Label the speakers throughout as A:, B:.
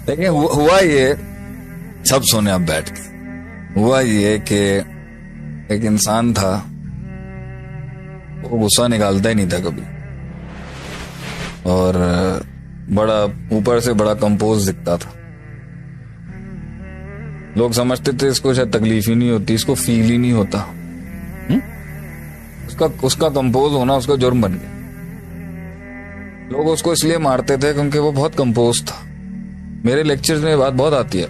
A: लेकिन हुआ ये, सब सुने अब बैठ के, हुआ ये कि एक इंसान था, वो गुस्सा निकालता ही नहीं था कभी, और बड़ा ऊपर से बड़ा कंपोज दिखता था। लोग समझते थे इसको शायद तकलीफ ही नहीं होती, इसको फील ही नहीं होता। उसका कंपोज होना उसका जुर्म बन गया। लोग उसको इसलिए मारते थे क्योंकि वो बहुत कंपोज था। मेरे लेक्चर्स में बात बहुत आती है,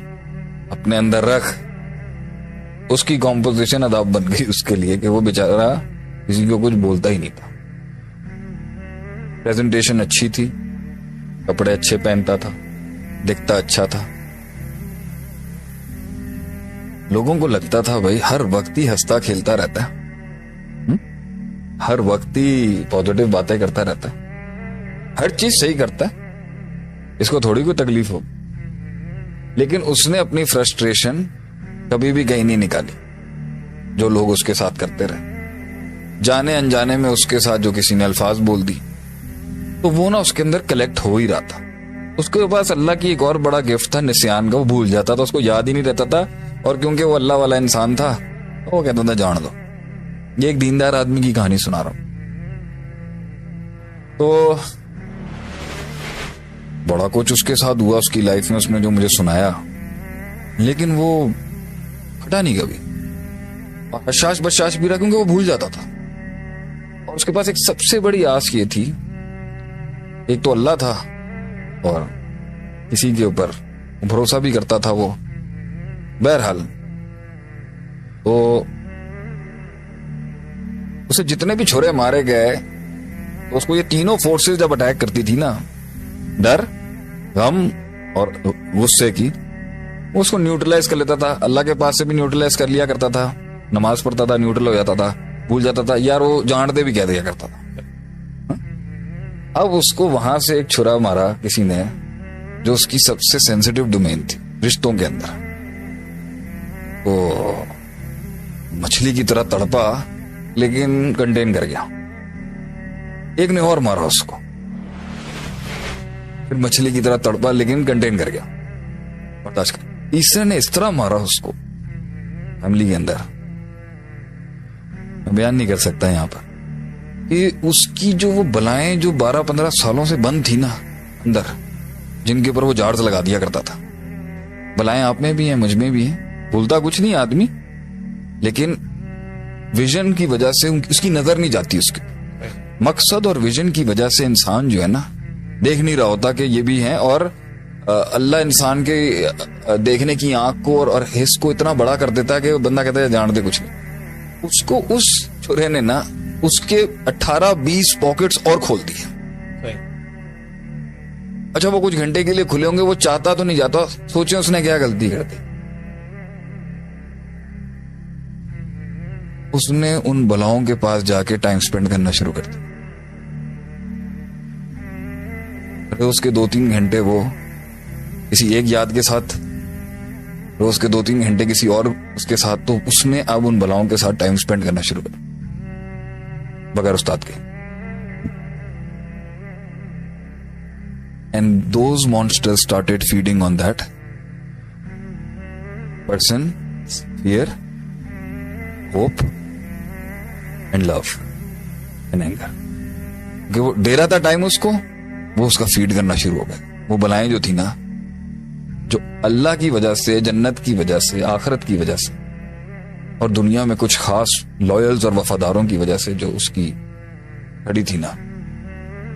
A: अपने अंदर रख। उसकी कॉम्पोजिशन अदाब बन गई उसके लिए कि वो बेचारा किसी को कुछ बोलता ही नहीं था। प्रेजेंटेशन अच्छी थी, कपड़े अच्छे पहनता था, दिखता अच्छा था। लोगों को लगता था भाई हर वक्त ही हंसता खेलता रहता है, हर वक्त ही पॉजिटिव बातें करता रहता है, हर चीज सही करता है, इसको थोड़ी कोई तकलीफ हो। लेकिन उसने अपनी फ्रस्ट्रेशन कभी भी कहीं नहीं निकाली। जो लोग उसके साथ करते रहे, जाने अनजाने में उसके साथ जो किसी ने अल्फाज बोल दी, तो वो ना उसके अंदर कलेक्ट हो ही रहा था। उसके पास अल्लाह की एक और बड़ा गिफ्ट था, निस्यान का। वो भूल जाता था, उसको याद ही नहीं रहता था। और क्योंकि वो अल्लाह वाला इंसान था, वो कहता था जान दो। ये एक दीनदार आदमी की कहानी सुना रहा हूं। तो बड़ा कुछ उसके साथ हुआ उसकी लाइफ में, उसने जो मुझे सुनाया, लेकिन वो हटा नहीं कभी। बशाश बशाश भी रहा, क्योंकि वो भूल जाता था। और उसके पास एक सबसे बड़ी आस ये थी, एक तो अल्लाह था और किसी के ऊपर भरोसा भी करता था वो। बहरहाल तो उसे जितने भी छुरे मारे गए, तो उसको ये तीनों फोर्सेस जब अटैक करती थी ना, डर, गम और गुस्से की, वो उसको न्यूट्रलाइज कर लेता था। अल्लाह के पास से भी न्यूट्रलाइज कर लिया करता था। नमाज पढ़ता था, न्यूट्रल हो जाता था, भूल जाता था। यार वो जानते भी कह दिया करता था। अब उसको वहां से एक छुरा मारा किसी ने, जो उसकी सबसे सेंसिटिव डोमेन थी, रिश्तों के अंदर। तो मछली की तरह तड़पा, लेकिन कंटेन कर गया। एक ने और मारा उसको, फिर मछली की तरह तड़पा, लेकिन कंटेन कर गया, बर्दाश्त कर। तीसरे ने इस तरह मारा उसको फैमिली के अंदर, मैं बयान नहीं कर सकता यहां पर, कि उसकी जो वो बलाएं जो 12-15 सालों से बंद थी ना अंदर, जिनके ऊपर वो झाड़ से लगा दिया करता था। बलाएं आप में भी हैं, मुझ में भी हैं। बोलता कुछ नहीं आदमी, लेकिन विजन की वजह से उसकी नजर नहीं जाती। उसके मकसद और विजन की वजह से इंसान जो है ना, देख नहीं रहा होता कि ये भी है। और अल्लाह इंसान के देखने की आंख को और हिस्स को इतना बड़ा कर देता है कि बंदा कहता है जान दे कुछ नहीं। उसको उस छुरे ने ना उसके 18-20 पॉकेट्स और खोल दिए। अच्छा, वो कुछ घंटे के लिए खुले होंगे, वो चाहता तो नहीं जाता। सोचे उसने क्या गलती कर दी। उसने उन बलाओं के पास जाके टाइम स्पेंड करना शुरू कर दिया। रोज के 2-3 घंटे वो किसी एक याद के साथ, रोज के 2-3 घंटे किसी और उसके साथ। तो उसने अब उन बलाओं के साथ टाइम स्पेंड करना शुरू कर दिया, बगैर उस्ताद के। And those monsters started feeding on that person, fear, hope and love and anger. कि वो दे रहा था टाइम उसको, वो उसका फीड करना शुरू हो गया। वो बलाएं जो थी ना, जो अल्लाह की वजह से, जन्नत की वजह से, आखिरत की वजह से और दुनिया में कुछ खास लॉयल्स और वफादारों की वजह से जो उसकी खड़ी थी ना,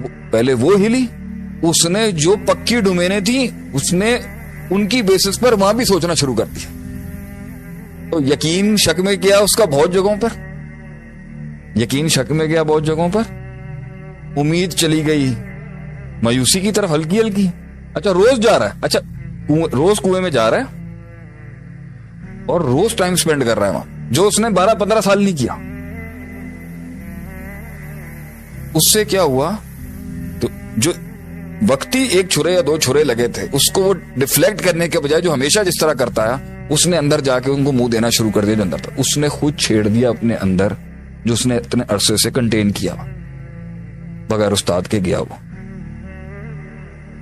A: वो पहले वो हिली। उसने जो पक्की डोमेने थी, उसने उनकी बेसिस पर वहां भी सोचना शुरू कर दिया। तो यकीन शक में गया उसका बहुत जगहों पर, यकीन शक में गया बहुत जगहों पर। उम्मीद चली गई मायूसी की तरफ, हल्की हल्की। अच्छा, रोज जा रहा है, अच्छा रोज कुएं में जा रहा है और रोज टाइम स्पेंड कर रहा है वहां, जो उसने 12-15 साल नहीं किया। उससे क्या हुआ, तो जो वक्ती एक छुरे या 2 छुरे लगे थे, उसको वो डिफ्लेक्ट करने के बजाय, जो हमेशा जिस तरह करता है, उसने अंदर जाके उनको मुंह देना शुरू कर दिया। जो अंदर था, उसने खुद छेड़ दिया अपने अंदर, जो उसने इतने अरसे से कंटेन किया, बगैर उस्ताद के गया। वो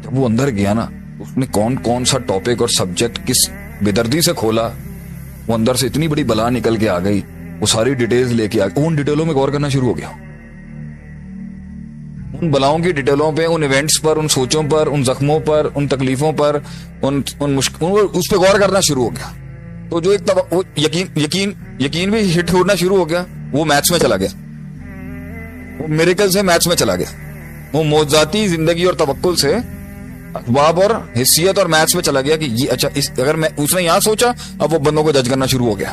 A: जब वो अंदर गया ना, उसने कौन कौन सा टॉपिक और सब्जेक्ट किस बेदर्दी से खोला, वो अंदर से इतनी बड़ी बला निकल के आ गई, वो सारी डिटेल्स लेके आ गई। उन डिटेलों में गौर करना शुरू हो गया, उन बलाओं की डिटेलों पे, उन इवेंट्स पर, उन सोचों पर, उन जख्मों पर, उन तकलीफों पर, उन मुश्किल, उस पर गौर करना शुरू हो गया। तो जो एक वो यकीन भी हिट होना शुरू हो गया, वो मैथ्स में चला गया, वो मिरेकल से मैथ्स में चला गया, वो मौजाती जिंदगी और तवक्कुल से अखबाब और हिस्सियत और मैथ्स में चला गया कि ये अच्छा, इस अगर मैं उसने यहां सोचा, अब वो बंदों को जज करना शुरू हो गया।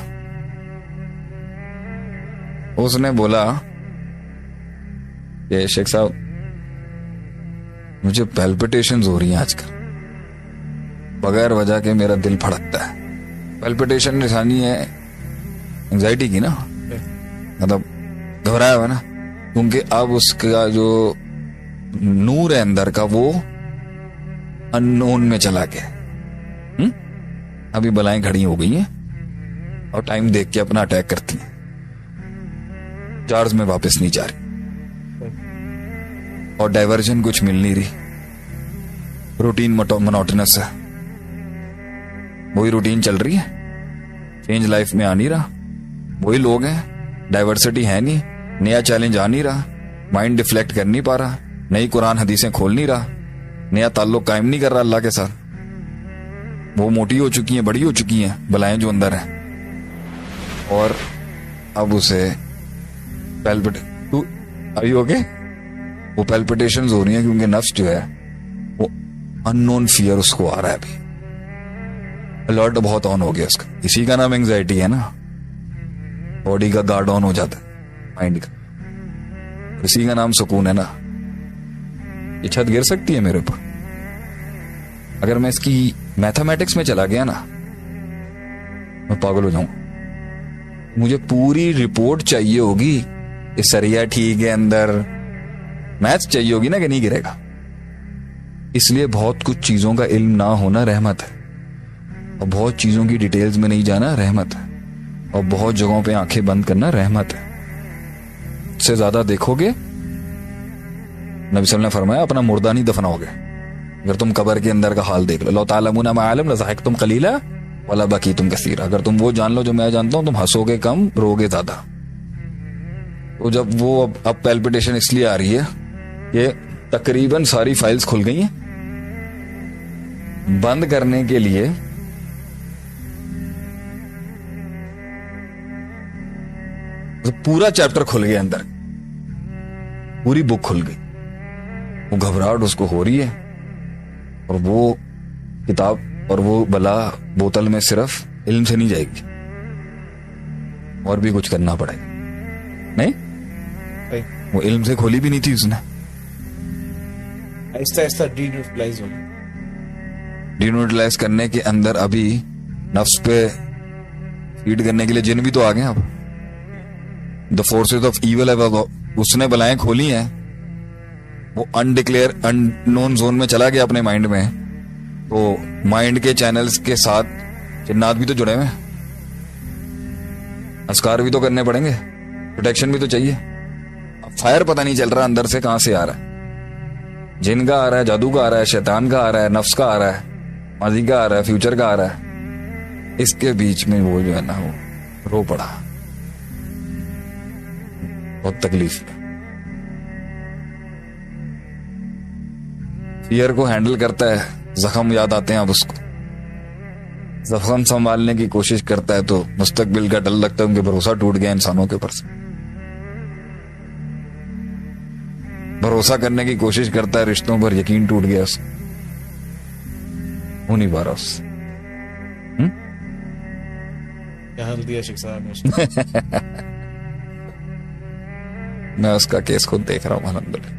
A: उसने बोला ये शेख साहब, मुझे पैल्पिटेशंस हो रही हैं आजकल, बगैर वजह के मेरा दिल फड़कता है। पैल्पिटेशन निशानी है एंजाइटी की ना, मतलब घबराया हुआ ना, क्योंकि अब उसका जो नूर है अंदर का वो अननोन में चला गया। अभी बलाएं खड़ी हो गई हैं और टाइम देख के अपना अटैक करती हैं, चार्ज में वापस नहीं जा रही और डाइवर्जन कुछ मिल नहीं रही, रूटीन मोनोटोनस है, वही रूटीन चल रही है, चेंज लाइफ में आ नहीं रहा, वही लोग हैं, डाइवर्सिटी है नहीं, नया चैलेंज आ नहीं रहा, माइंड डिफ्लेक्ट कर नहीं पा रहा, नई कुरान हदीसें खोल नहीं रहा, नया ताल्लुक कायम नहीं कर रहा अल्लाह के साथ। वो मोटी हो चुकी हैं, बड़ी हो चुकी हैं बलाएं जो अंदर हैं, और अब उसे वो पैल्पिटेशंस हो रही हैं क्योंकि नफ्स जो है वो अननोन फियर उसको आ रहा है, अभी अलर्ट बहुत ऑन हो गया उसका। इसी का नाम एंजाइटी है ना, बॉडी का गार्ड ऑन हो जाता है माइंड का, इसी का नाम सुकून है ना। ये छत गिर सकती है मेरे ऊपर, अगर मैं इसकी मैथमेटिक्स में चला गया ना, मैं पागल हो जाऊं। मुझे पूरी रिपोर्ट चाहिए होगी, ये सरिया ठीक है अंदर, मैथ्स चाहिए होगी ना कि नहीं गिरेगा। इसलिए बहुत कुछ चीजों का इल्म ना होना रहमत है, और बहुत चीजों की डिटेल्स में नहीं जाना रहमत है, और बहुत जगहों पे आंखें बंद करना रहमत है। इससे ज्यादा देखोगे, नबी सल्लल्लाहु अलैहि वसल्लम ने फरमाया, अपना मुर्दा नहीं दफनाओगे। अगर तुम कब्र के अंदर का हाल देख लो, लौ तालमूना मा आलम लज़हकतुम कलीला वला बकीतुम कसीरा, अगर तुम वो जान लो जो मैं जानता हूं, तुम हंसोगे कम, रोगे ज्यादा। तो जब वो अब पैल्पिटेशन इसलिए आ रही है कि तकरीबन सारी फाइल्स खुल गई हैं, बंद करने के लिए तो पूरा चैप्टर खुल गया अंदर, पूरी बुक खुल गई। वो घबराहट उसको हो रही है, और वो किताब और वो बला बोतल में सिर्फ इल्म से नहीं जाएगी, और भी कुछ करना पड़ेगा। नहीं, वो इल्म से खोली भी नहीं थी उसने,
B: आहिस्ता आहिस्ता
A: डिन्यूट्रलाइज करने के अंदर अभी नफ्स पे फीड करने के लिए जिन भी तो आ गए। अब द फोर्सेस ऑफ इविल है, उसने बलाएं खोली हैं, वो अनडिक्लेयर अननोन जोन में चला गया अपने माइंड में। तो माइंड के चैनल्स के साथ जिन्नात भी तो जुड़े हुए हैं, अस्कार भी तो करने पड़ेंगे, प्रोटेक्शन भी तो चाहिए। अब फायर पता नहीं चल रहा अंदर से कहां से आ रहा है, जिन का आ रहा है, जादू का आ रहा है, शैतान का आ रहा है, नफ्स का आ रहा है, माजी का आ रहा है, फ्यूचर का आ रहा है। इसके बीच में वो जो है ना, वो रो पड़ा, बहुत तकलीफ है। फियर को हैंडल करता है, जख्म याद आते हैं अब उसको, जख्म संभालने की कोशिश करता है तो मुस्तकबिल का डर लगता है, उनके भरोसा टूट गया इंसानों के ऊपर से। भरोसा करने की कोशिश करता है, रिश्तों पर यकीन टूट गया उससे, हो नहीं पा रहा उससे।
B: क्या हल दिया शेख साहब ने उसको?
A: मैं उसका केस खुद देख रहा हूं अल्हम्दुलिल्लाह,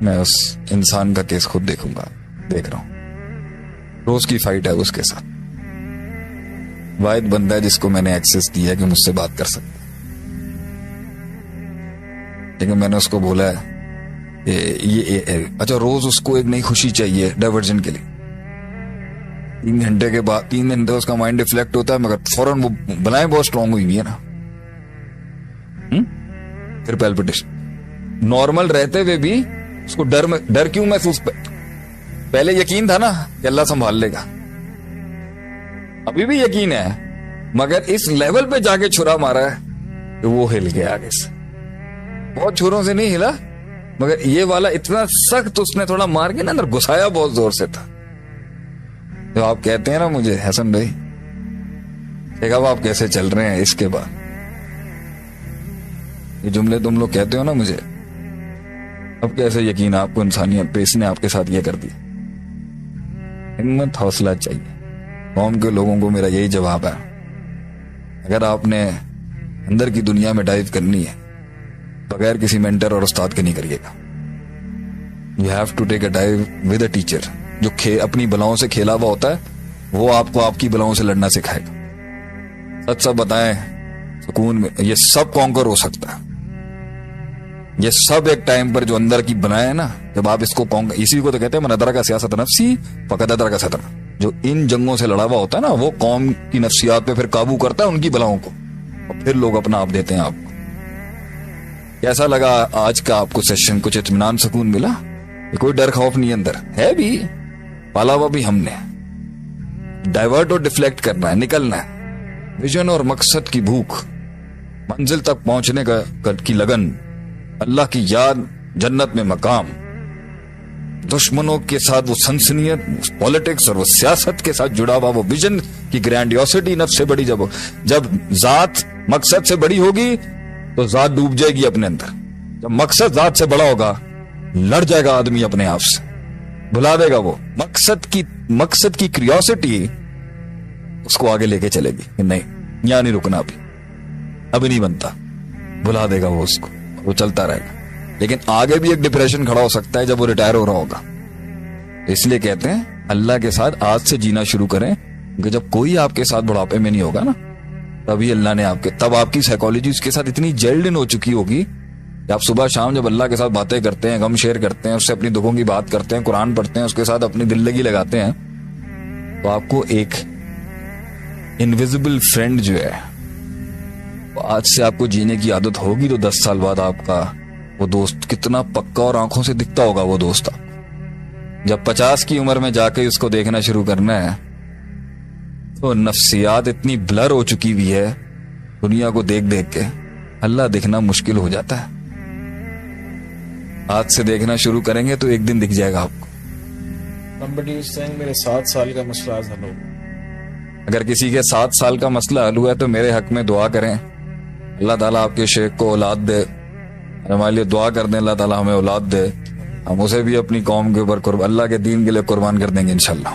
A: मैं उस इंसान का केस खुद देखूंगा, देख रहा हूं। रोज की फाइट है उसके साथ, वाहिद बंदा है जिसको मैंने एक्सेस दिया है कि मुझसे बात कर सकता है। लेकिन मैंने उसको बोला है ये अच्छा, रोज उसको एक नई खुशी चाहिए डाइवर्जन के लिए। 3 घंटे के बाद 3 घंटे उसका माइंड डिफ्लेक्ट होता है, मगर फौरन वो बनाए बहुत स्ट्रांग हुई है ना। फिर पैल्पिटेशन, नॉर्मल रहते हुए भी उसको डर क्यों महसूस पहले यकीन था ना कि अल्लाह संभाल लेगा, अभी भी यकीन है, मगर इस लेवल पे जाके छुरा मारा है कि वो हिल गया आगे से। बहुत छुरों से नहीं हिला, मगर ये वाला इतना सख्त उसने थोड़ा मार के ना अंदर घुसाया, बहुत जोर से था। तो आप कहते हैं ना मुझे, हसन भाई देखा अब आप कैसे चल रहे हैं, इसके बाद ये जुमले तुम लोग कहते हो ना मुझे, अब कैसे यकीन आपको इंसानियत पे इसने आपके साथ ये कर दिया। हिम्मत हौसला चाहिए। कौम के लोगों को मेरा यही जवाब है, अगर आपने अंदर की दुनिया में डाइव करनी है बगैर किसी मेंटर और उस्ताद के नहीं करिएगा। You have to take a dive with a teacher, जो अपनी बलाओं से खेला हुआ होता है, वो आपको आपकी बलाओं से लड़ना सिखाएगा। सच सब बताएं, सुकून में ये सब कॉन्कर हो सकता है। ये सब एक टाइम पर जो अंदर की बनाए ना, जब आप इसको इसी को तो कहते हैं मन अदरका सियासत नफ्सी फकद अदरका सतर। जो इन जंगों से लड़ा हुआ होता है ना, वो कौम की नफ्सियात पे फिर काबू करता है, उनकी बलाओं को, और फिर लोग अपना आप देते हैं आपको। कैसा लगा आज का आपको सेशन? कुछ इत्मीनान सुकून मिला? कोई डर खौफ नहीं अंदर है, भी पाला हुआ भी हमने। डाइवर्ट और डिफ्लेक्ट करना है, निकलना है। विजन और मकसद की भूख, मंजिल तक पहुंचने की लगन, अल्लाह की याद, जन्नत में मकाम, दुश्मनों के साथ वो सनसनियत, पॉलिटिक्स और वो सियासत के साथ जुड़ा हुआ वो विजन की ग्रैंडियोसिटी नफ्स से बड़ी। जब जात मकसद से बड़ी होगी तो जात डूब जाएगी अपने अंदर। जब मकसद जात से बड़ा होगा, लड़ जाएगा आदमी अपने आप से, भुला देगा वो मकसद की क्यूरियोसिटी उसको आगे लेके चलेगी कि नहीं, यहां नहीं रुकना, अभी नहीं बनता, भुला देगा वो उसको, वो चलता रहेगा। लेकिन आगे भी एक डिप्रेशन खड़ा हो सकता है जब वो रिटायर हो रहा होगा। इसलिए कहते हैं अल्लाह के साथ आज से जीना शुरू करें, क्योंकि जब कोई आपके साथ बुढ़ापे में नहीं होगा ना, तभी अल्लाह ने तब आपकी साइकोलॉजी उसके साथ इतनी जेल्ड इन हो चुकी होगी कि आप सुबह शाम जब अल्लाह के साथ बातें करते हैं, गम शेयर करते हैं, उससे अपनी दुखों की बात करते हैं, कुरान पढ़ते हैं, उसके साथ अपनी दिल लगी लगाते हैं, तो आपको एक इनविजिबल फ्रेंड जो है, आज से आपको जीने की आदत होगी, तो 10 साल बाद आपका वो दोस्त कितना पक्का और आंखों से दिखता होगा वो दोस्त। जब 50 की उम्र में जाके उसको देखना शुरू करना है, तो नफ्सियात इतनी ब्लर हो चुकी हुई है दुनिया को देख देख के, अल्लाह दिखना मुश्किल हो जाता है। आज से देखना शुरू करेंगे तो एक दिन दिख जाएगा आपको।
B: Somebody is saying मेरे 7 साल का मसला आज हल हो।
A: अगर किसी के 7 साल का मसला हल हुआ है तो मेरे हक में दुआ करें, अल्लाह ताला आपके शेख को औलाद दे। हमारे लिए दुआ कर दें, अल्लाह ताला हमें औलाद दे, हम उसे भी अपनी कौम के ऊपर अल्लाह के दीन के लिए कुर्बान कर देंगे इंशाल्लाह।